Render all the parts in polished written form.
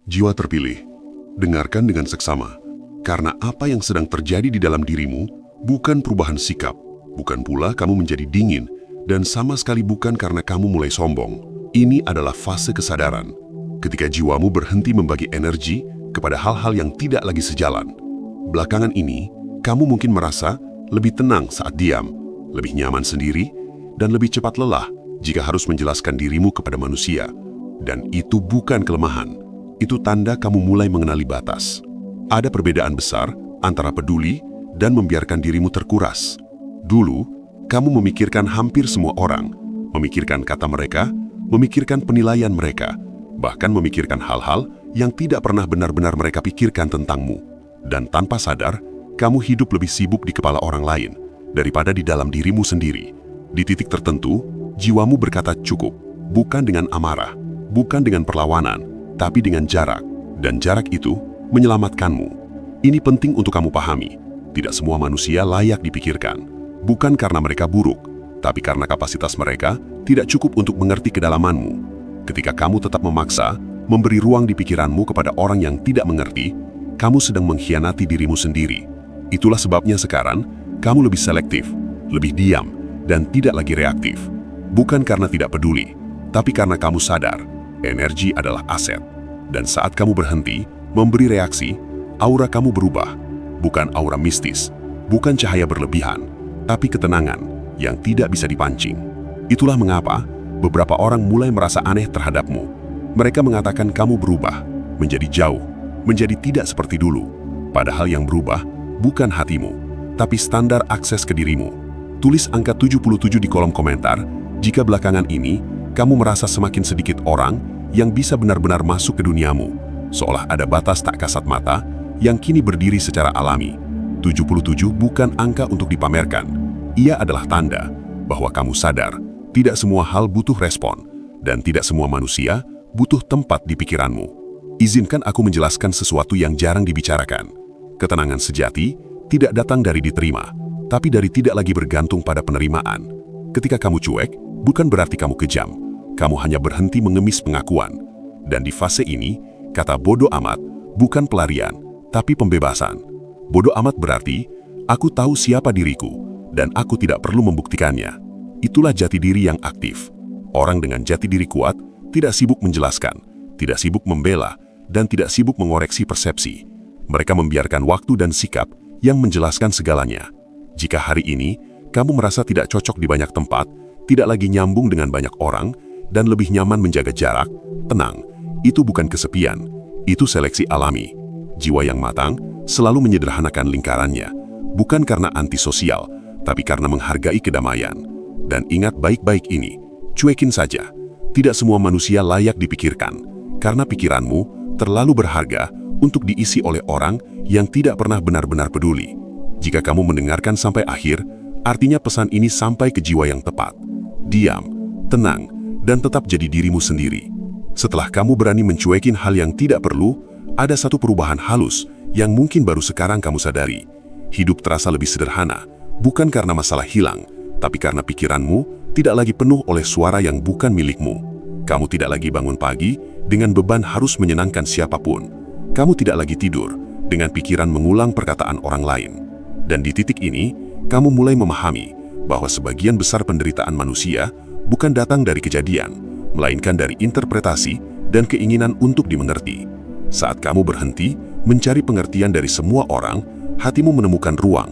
Jiwa terpilih, dengarkan dengan seksama, karena apa yang sedang terjadi di dalam dirimu bukan perubahan sikap, bukan pula kamu menjadi dingin, dan sama sekali bukan karena kamu mulai sombong. Ini adalah fase kesadaran, ketika jiwamu berhenti membagi energi kepada hal-hal yang tidak lagi sejalan. Belakangan ini, kamu mungkin merasa lebih tenang saat diam, lebih nyaman sendiri, dan lebih cepat lelah jika harus menjelaskan dirimu kepada manusia. Dan itu bukan kelemahan, itu tanda kamu mulai mengenali batas. Ada perbedaan besar antara peduli dan membiarkan dirimu terkuras. Dulu, kamu memikirkan hampir semua orang, memikirkan kata mereka, memikirkan penilaian mereka, bahkan memikirkan hal-hal yang tidak pernah benar-benar mereka pikirkan tentangmu. Dan tanpa sadar, kamu hidup lebih sibuk di kepala orang lain daripada di dalam dirimu sendiri. Di titik tertentu, jiwamu berkata cukup, bukan dengan amarah, bukan dengan perlawanan, tapi dengan jarak. Dan jarak itu menyelamatkanmu. Ini penting untuk kamu pahami. Tidak semua manusia layak dipikirkan. Bukan karena mereka buruk, tapi karena kapasitas mereka tidak cukup untuk mengerti kedalamanmu. Ketika kamu tetap memaksa memberi ruang di pikiranmu kepada orang yang tidak mengerti, kamu sedang mengkhianati dirimu sendiri. Itulah sebabnya sekarang kamu lebih selektif, lebih diam, dan tidak lagi reaktif. Bukan karena tidak peduli, tapi karena kamu sadar energi adalah aset. Dan saat kamu berhenti memberi reaksi, aura kamu berubah. Bukan aura mistis, bukan cahaya berlebihan, tapi ketenangan yang tidak bisa dipancing. Itulah mengapa beberapa orang mulai merasa aneh terhadapmu. Mereka mengatakan kamu berubah, menjadi jauh, menjadi tidak seperti dulu. Padahal yang berubah bukan hatimu, tapi standar akses ke dirimu. Tulis angka 77 di kolom komentar jika belakangan ini kamu merasa semakin sedikit orang yang bisa benar-benar masuk ke duniamu, seolah ada batas tak kasat mata yang kini berdiri secara alami. 77 bukan angka untuk dipamerkan. Ia adalah tanda bahwa kamu sadar tidak semua hal butuh respon, dan tidak semua manusia butuh tempat di pikiranmu. Izinkan aku menjelaskan sesuatu yang jarang dibicarakan. Ketenangan sejati tidak datang dari diterima, tapi dari tidak lagi bergantung pada penerimaan. Ketika kamu cuek, bukan berarti kamu kejam. Kamu hanya berhenti mengemis pengakuan. Dan di fase ini, kata bodoh amat bukan pelarian, tapi pembebasan. Bodoh amat berarti, aku tahu siapa diriku, dan aku tidak perlu membuktikannya. Itulah jati diri yang aktif. Orang dengan jati diri kuat tidak sibuk menjelaskan, tidak sibuk membela, dan tidak sibuk mengoreksi persepsi. Mereka membiarkan waktu dan sikap yang menjelaskan segalanya. Jika hari ini kamu merasa tidak cocok di banyak tempat, tidak lagi nyambung dengan banyak orang, dan lebih nyaman menjaga jarak, tenang. Itu bukan kesepian, itu seleksi alami. Jiwa yang matang selalu menyederhanakan lingkarannya, bukan karena antisosial, tapi karena menghargai kedamaian. Dan ingat baik-baik ini, cuekin saja. Tidak semua manusia layak dipikirkan, karena pikiranmu terlalu berharga untuk diisi oleh orang yang tidak pernah benar-benar peduli. Jika kamu mendengarkan sampai akhir, artinya pesan ini sampai ke jiwa yang tepat. Diam, tenang, dan tetap jadi dirimu sendiri. Setelah kamu berani mencuekin hal yang tidak perlu, ada satu perubahan halus yang mungkin baru sekarang kamu sadari. Hidup terasa lebih sederhana, bukan karena masalah hilang, tapi karena pikiranmu tidak lagi penuh oleh suara yang bukan milikmu. Kamu tidak lagi bangun pagi dengan beban harus menyenangkan siapapun. Kamu tidak lagi tidur dengan pikiran mengulang perkataan orang lain. Dan di titik ini, kamu mulai memahami bahwa sebagian besar penderitaan manusia bukan datang dari kejadian, melainkan dari interpretasi dan keinginan untuk dimengerti. Saat kamu berhenti mencari pengertian dari semua orang, hatimu menemukan ruang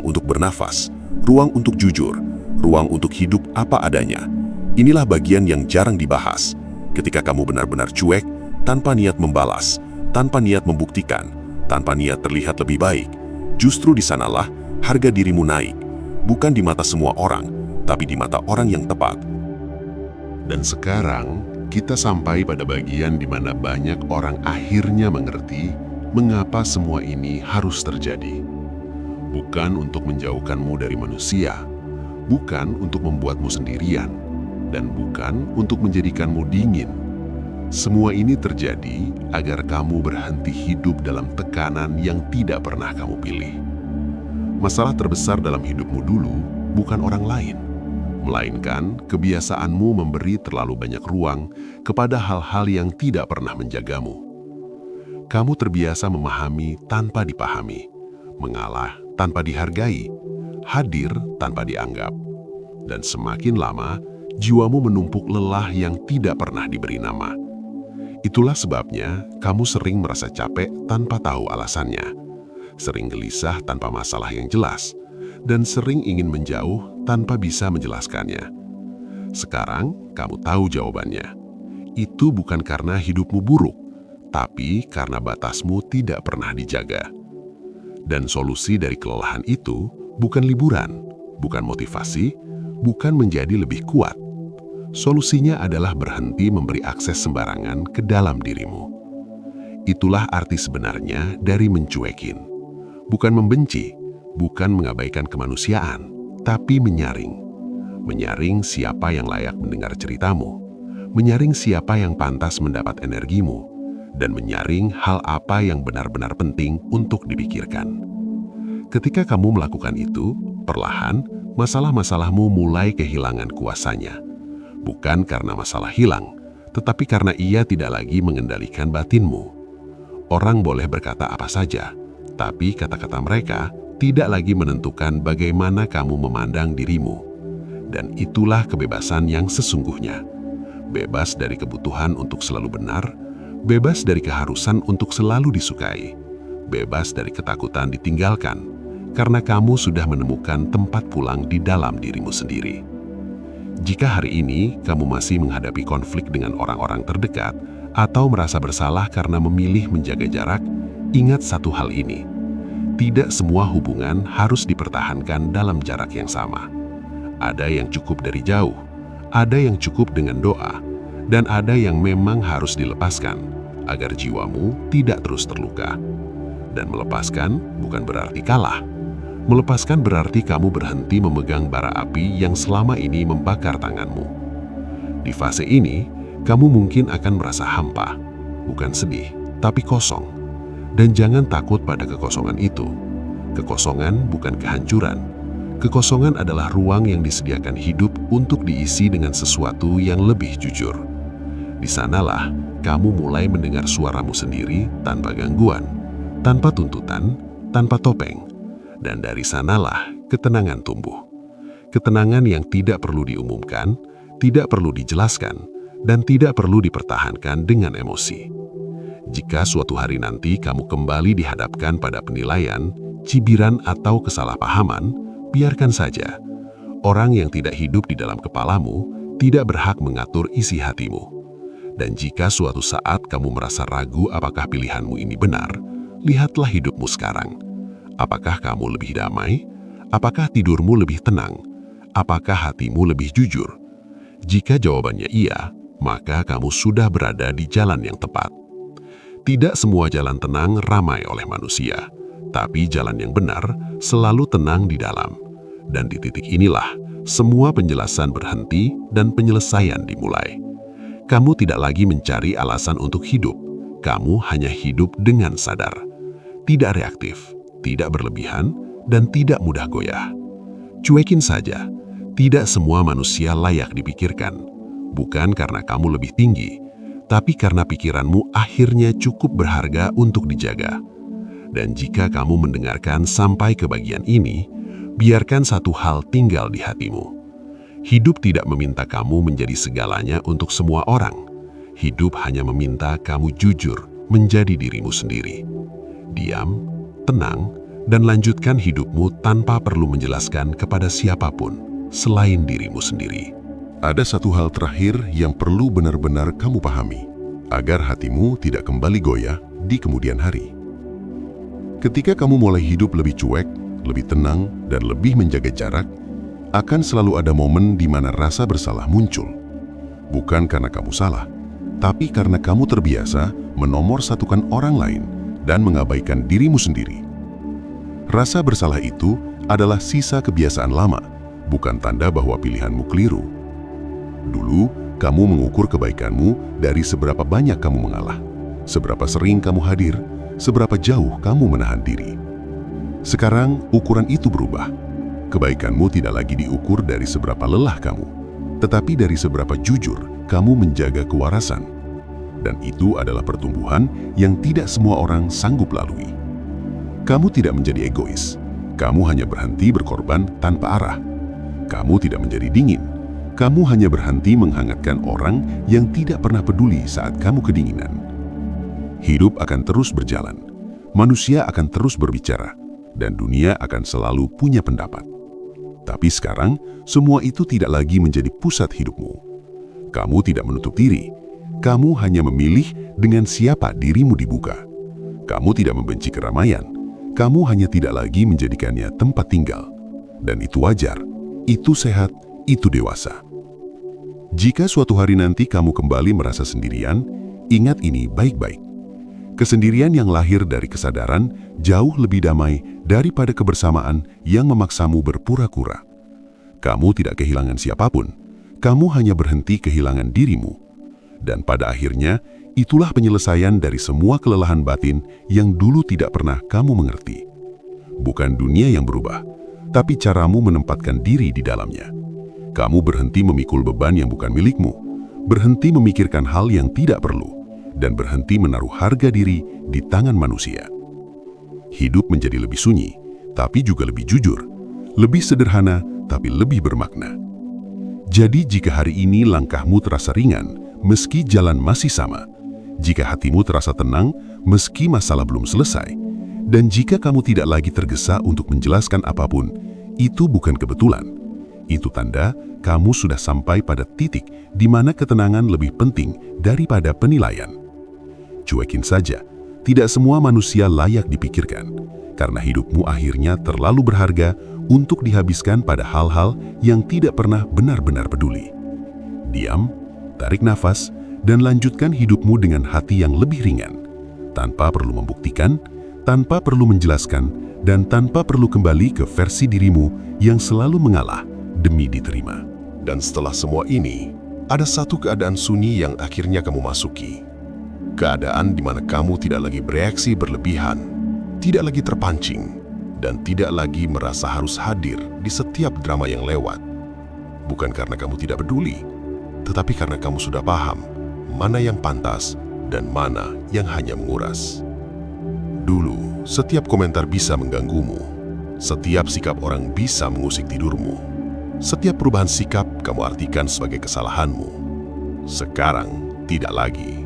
untuk bernafas, ruang untuk jujur, ruang untuk hidup apa adanya. Inilah bagian yang jarang dibahas. Ketika kamu benar-benar cuek, tanpa niat membalas, tanpa niat membuktikan, tanpa niat terlihat lebih baik, justru di sanalah harga dirimu naik. Bukan di mata semua orang, tapi di mata orang yang tepat. Dan sekarang, kita sampai pada bagian di mana banyak orang akhirnya mengerti mengapa semua ini harus terjadi. Bukan untuk menjauhkanmu dari manusia, bukan untuk membuatmu sendirian, dan bukan untuk menjadikanmu dingin. Semua ini terjadi agar kamu berhenti hidup dalam tekanan yang tidak pernah kamu pilih. Masalah terbesar dalam hidupmu dulu bukan orang lain, melainkan kebiasaanmu memberi terlalu banyak ruang kepada hal-hal yang tidak pernah menjagamu. Kamu terbiasa memahami tanpa dipahami, mengalah tanpa dihargai, hadir tanpa dianggap. Dan semakin lama, jiwamu menumpuk lelah yang tidak pernah diberi nama. Itulah sebabnya kamu sering merasa capek tanpa tahu alasannya, sering gelisah tanpa masalah yang jelas, dan sering ingin menjauh tanpa bisa menjelaskannya. Sekarang kamu tahu jawabannya. Itu bukan karena hidupmu buruk, tapi karena batasmu tidak pernah dijaga. Dan solusi dari kelelahan itu bukan liburan, bukan motivasi, bukan menjadi lebih kuat. Solusinya adalah berhenti memberi akses sembarangan ke dalam dirimu. Itulah arti sebenarnya dari mencuekin. Bukan membenci, bukan mengabaikan kemanusiaan, tapi menyaring. Menyaring siapa yang layak mendengar ceritamu, menyaring siapa yang pantas mendapat energimu, dan menyaring hal apa yang benar-benar penting untuk dipikirkan. Ketika kamu melakukan itu, perlahan masalah-masalahmu mulai kehilangan kuasanya. Bukan karena masalah hilang, tetapi karena ia tidak lagi mengendalikan batinmu. Orang boleh berkata apa saja, tapi kata-kata mereka tidak lagi menentukan bagaimana kamu memandang dirimu. Dan itulah kebebasan yang sesungguhnya. Bebas dari kebutuhan untuk selalu benar, bebas dari keharusan untuk selalu disukai, bebas dari ketakutan ditinggalkan, karena kamu sudah menemukan tempat pulang di dalam dirimu sendiri. Jika hari ini kamu masih menghadapi konflik dengan orang-orang terdekat atau merasa bersalah karena memilih menjaga jarak, ingat satu hal ini. Tidak semua hubungan harus dipertahankan dalam jarak yang sama. Ada yang cukup dari jauh, ada yang cukup dengan doa, dan ada yang memang harus dilepaskan agar jiwamu tidak terus terluka. Dan melepaskan bukan berarti kalah. Melepaskan berarti kamu berhenti memegang bara api yang selama ini membakar tanganmu. Di fase ini, kamu mungkin akan merasa hampa, bukan sedih, tapi kosong. Dan jangan takut pada kekosongan itu. Kekosongan bukan kehancuran. Kekosongan adalah ruang yang disediakan hidup untuk diisi dengan sesuatu yang lebih jujur. Di sanalah kamu mulai mendengar suaramu sendiri tanpa gangguan, tanpa tuntutan, tanpa topeng. Dan dari sanalah ketenangan tumbuh. Ketenangan yang tidak perlu diumumkan, tidak perlu dijelaskan, dan tidak perlu dipertahankan dengan emosi. Jika suatu hari nanti kamu kembali dihadapkan pada penilaian, cibiran atau kesalahpahaman, biarkan saja. Orang yang tidak hidup di dalam kepalamu tidak berhak mengatur isi hatimu. Dan jika suatu saat kamu merasa ragu apakah pilihanmu ini benar, lihatlah hidupmu sekarang. Apakah kamu lebih damai? Apakah tidurmu lebih tenang? Apakah hatimu lebih jujur? Jika jawabannya iya, maka kamu sudah berada di jalan yang tepat. Tidak semua jalan tenang ramai oleh manusia, tapi jalan yang benar selalu tenang di dalam. Dan di titik inilah, semua penjelasan berhenti dan penyelesaian dimulai. Kamu tidak lagi mencari alasan untuk hidup. Kamu hanya hidup dengan sadar. Tidak reaktif, tidak berlebihan, dan tidak mudah goyah. Cuekin saja. Tidak semua manusia layak dipikirkan. Bukan karena kamu lebih tinggi, tapi karena pikiranmu akhirnya cukup berharga untuk dijaga. Dan jika kamu mendengarkan sampai ke bagian ini, biarkan satu hal tinggal di hatimu. Hidup tidak meminta kamu menjadi segalanya untuk semua orang. Hidup hanya meminta kamu jujur menjadi dirimu sendiri. Diam, tenang, dan lanjutkan hidupmu tanpa perlu menjelaskan kepada siapapun selain dirimu sendiri. Ada satu hal terakhir yang perlu benar-benar kamu pahami, agar hatimu tidak kembali goyah di kemudian hari. Ketika kamu mulai hidup lebih cuek, lebih tenang, dan lebih menjaga jarak, akan selalu ada momen di mana rasa bersalah muncul. Bukan karena kamu salah, tapi karena kamu terbiasa menomorsatukan orang lain dan mengabaikan dirimu sendiri. Rasa bersalah itu adalah sisa kebiasaan lama, bukan tanda bahwa pilihanmu keliru. Dulu, kamu mengukur kebaikanmu dari seberapa banyak kamu mengalah, seberapa sering kamu hadir, seberapa jauh kamu menahan diri. Sekarang, ukuran itu berubah. Kebaikanmu tidak lagi diukur dari seberapa lelah kamu, tetapi dari seberapa jujur kamu menjaga kewarasan. Dan itu adalah pertumbuhan yang tidak semua orang sanggup lalui. Kamu tidak menjadi egois. Kamu hanya berhenti berkorban tanpa arah. Kamu tidak menjadi dingin. Kamu hanya berhenti menghangatkan orang yang tidak pernah peduli saat kamu kedinginan. Hidup akan terus berjalan. Manusia akan terus berbicara. Dan dunia akan selalu punya pendapat. Tapi sekarang, semua itu tidak lagi menjadi pusat hidupmu. Kamu tidak menutup diri. Kamu hanya memilih dengan siapa dirimu dibuka. Kamu tidak membenci keramaian. Kamu hanya tidak lagi menjadikannya tempat tinggal. Dan itu wajar, itu sehat, itu dewasa. Jika suatu hari nanti kamu kembali merasa sendirian, ingat ini baik-baik. Kesendirian yang lahir dari kesadaran jauh lebih damai daripada kebersamaan yang memaksamu berpura-pura. Kamu tidak kehilangan siapapun. Kamu hanya berhenti kehilangan dirimu. Dan pada akhirnya, itulah penyelesaian dari semua kelelahan batin yang dulu tidak pernah kamu mengerti. Bukan dunia yang berubah, tapi caramu menempatkan diri di dalamnya. Kamu berhenti memikul beban yang bukan milikmu, berhenti memikirkan hal yang tidak perlu, dan berhenti menaruh harga diri di tangan manusia. Hidup menjadi lebih sunyi, tapi juga lebih jujur, lebih sederhana, tapi lebih bermakna. Jadi jika hari ini langkahmu terasa ringan, meski jalan masih sama, jika hatimu terasa tenang, meski masalah belum selesai, dan jika kamu tidak lagi tergesa untuk menjelaskan apapun, itu bukan kebetulan. Itu tanda kamu sudah sampai pada titik di mana ketenangan lebih penting daripada penilaian. Cuekin saja, tidak semua manusia layak dipikirkan, karena hidupmu akhirnya terlalu berharga untuk dihabiskan pada hal-hal yang tidak pernah benar-benar peduli. Diam, tarik nafas, dan lanjutkan hidupmu dengan hati yang lebih ringan, tanpa perlu membuktikan, tanpa perlu menjelaskan, dan tanpa perlu kembali ke versi dirimu yang selalu mengalah demi diterima. Dan setelah semua ini, ada satu keadaan sunyi yang akhirnya kamu masuki. Keadaan di mana kamu tidak lagi bereaksi berlebihan, tidak lagi terpancing, dan tidak lagi merasa harus hadir di setiap drama yang lewat. Bukan karena kamu tidak peduli, tetapi karena kamu sudah paham mana yang pantas dan mana yang hanya menguras. Dulu, setiap komentar bisa mengganggumu. Setiap sikap orang bisa mengusik tidurmu. Setiap perubahan sikap kamu artikan sebagai kesalahanmu. Sekarang, tidak lagi.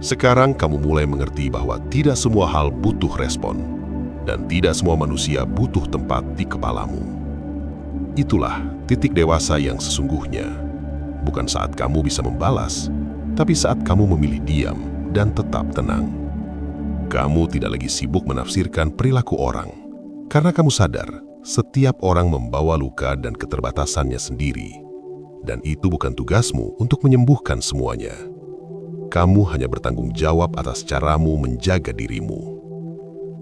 Sekarang kamu mulai mengerti bahwa tidak semua hal butuh respon, dan tidak semua manusia butuh tempat di kepalamu. Itulah titik dewasa yang sesungguhnya. Bukan saat kamu bisa membalas, tapi saat kamu memilih diam dan tetap tenang. Kamu tidak lagi sibuk menafsirkan perilaku orang, karena kamu sadar setiap orang membawa luka dan keterbatasannya sendiri. Dan itu bukan tugasmu untuk menyembuhkan semuanya. Kamu hanya bertanggung jawab atas caramu menjaga dirimu.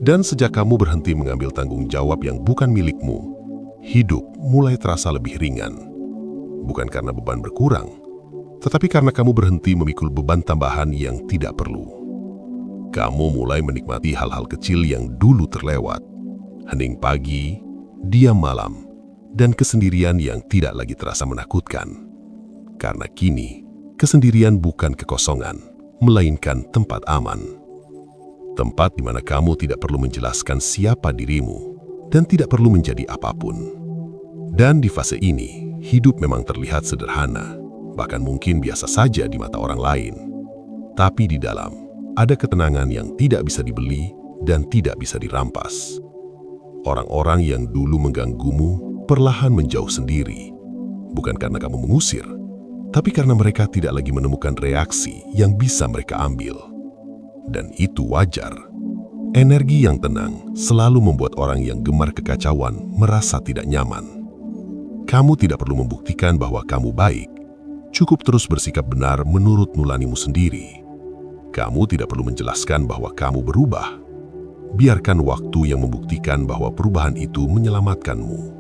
Dan sejak kamu berhenti mengambil tanggung jawab yang bukan milikmu, hidup mulai terasa lebih ringan. Bukan karena beban berkurang, tetapi karena kamu berhenti memikul beban tambahan yang tidak perlu. Kamu mulai menikmati hal-hal kecil yang dulu terlewat. Hening pagi, diam malam, dan kesendirian yang tidak lagi terasa menakutkan. Karena kini, kesendirian bukan kekosongan, melainkan tempat aman. Tempat di mana kamu tidak perlu menjelaskan siapa dirimu, dan tidak perlu menjadi apapun. Dan di fase ini, hidup memang terlihat sederhana, bahkan mungkin biasa saja di mata orang lain. Tapi di dalam, ada ketenangan yang tidak bisa dibeli dan tidak bisa dirampas. Orang-orang yang dulu mengganggumu perlahan menjauh sendiri. Bukan karena kamu mengusir, tapi karena mereka tidak lagi menemukan reaksi yang bisa mereka ambil. Dan itu wajar. Energi yang tenang selalu membuat orang yang gemar kekacauan merasa tidak nyaman. Kamu tidak perlu membuktikan bahwa kamu baik. Cukup terus bersikap benar menurut nuranimu sendiri. Kamu tidak perlu menjelaskan bahwa kamu berubah. Biarkan waktu yang membuktikan bahwa perubahan itu menyelamatkanmu.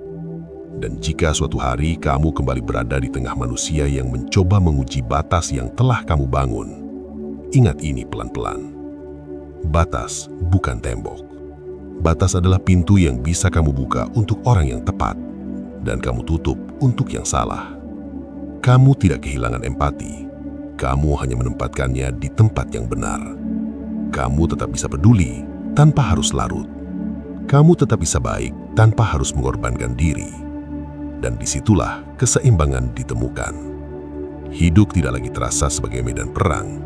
Dan jika suatu hari kamu kembali berada di tengah manusia yang mencoba menguji batas yang telah kamu bangun, ingat ini pelan-pelan. Batas bukan tembok. Batas adalah pintu yang bisa kamu buka untuk orang yang tepat, dan kamu tutup untuk yang salah. Kamu tidak kehilangan empati, kamu hanya menempatkannya di tempat yang benar. Kamu tetap bisa peduli tanpa harus larut. Kamu tetap bisa baik tanpa harus mengorbankan diri. Dan disitulah keseimbangan ditemukan. Hidup tidak lagi terasa sebagai medan perang,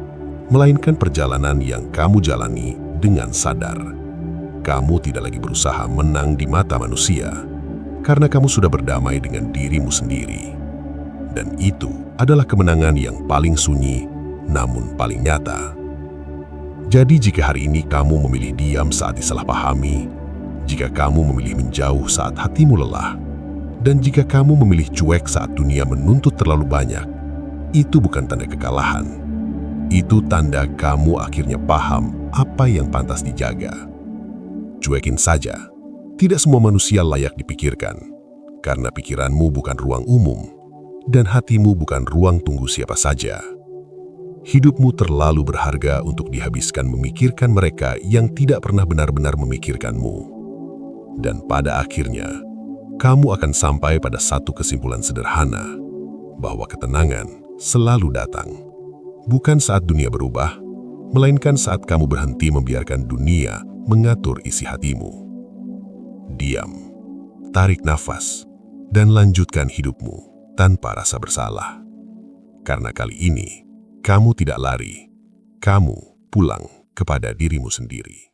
melainkan perjalanan yang kamu jalani dengan sadar. Kamu tidak lagi berusaha menang di mata manusia, karena kamu sudah berdamai dengan dirimu sendiri. Dan itu adalah kemenangan yang paling sunyi, namun paling nyata. Jadi jika hari ini kamu memilih diam saat disalahpahami, jika kamu memilih menjauh saat hatimu lelah, dan jika kamu memilih cuek saat dunia menuntut terlalu banyak, itu bukan tanda kekalahan. Itu tanda kamu akhirnya paham apa yang pantas dijaga. Cuekin saja. Tidak semua manusia layak dipikirkan, karena pikiranmu bukan ruang umum, dan hatimu bukan ruang tunggu siapa saja. Hidupmu terlalu berharga untuk dihabiskan memikirkan mereka yang tidak pernah benar-benar memikirkanmu. Dan pada akhirnya, kamu akan sampai pada satu kesimpulan sederhana, bahwa ketenangan selalu datang. Bukan saat dunia berubah, melainkan saat kamu berhenti membiarkan dunia mengatur isi hatimu. Diam, tarik nafas, dan lanjutkan hidupmu tanpa rasa bersalah. Karena kali ini, kamu tidak lari, kamu pulang kepada dirimu sendiri.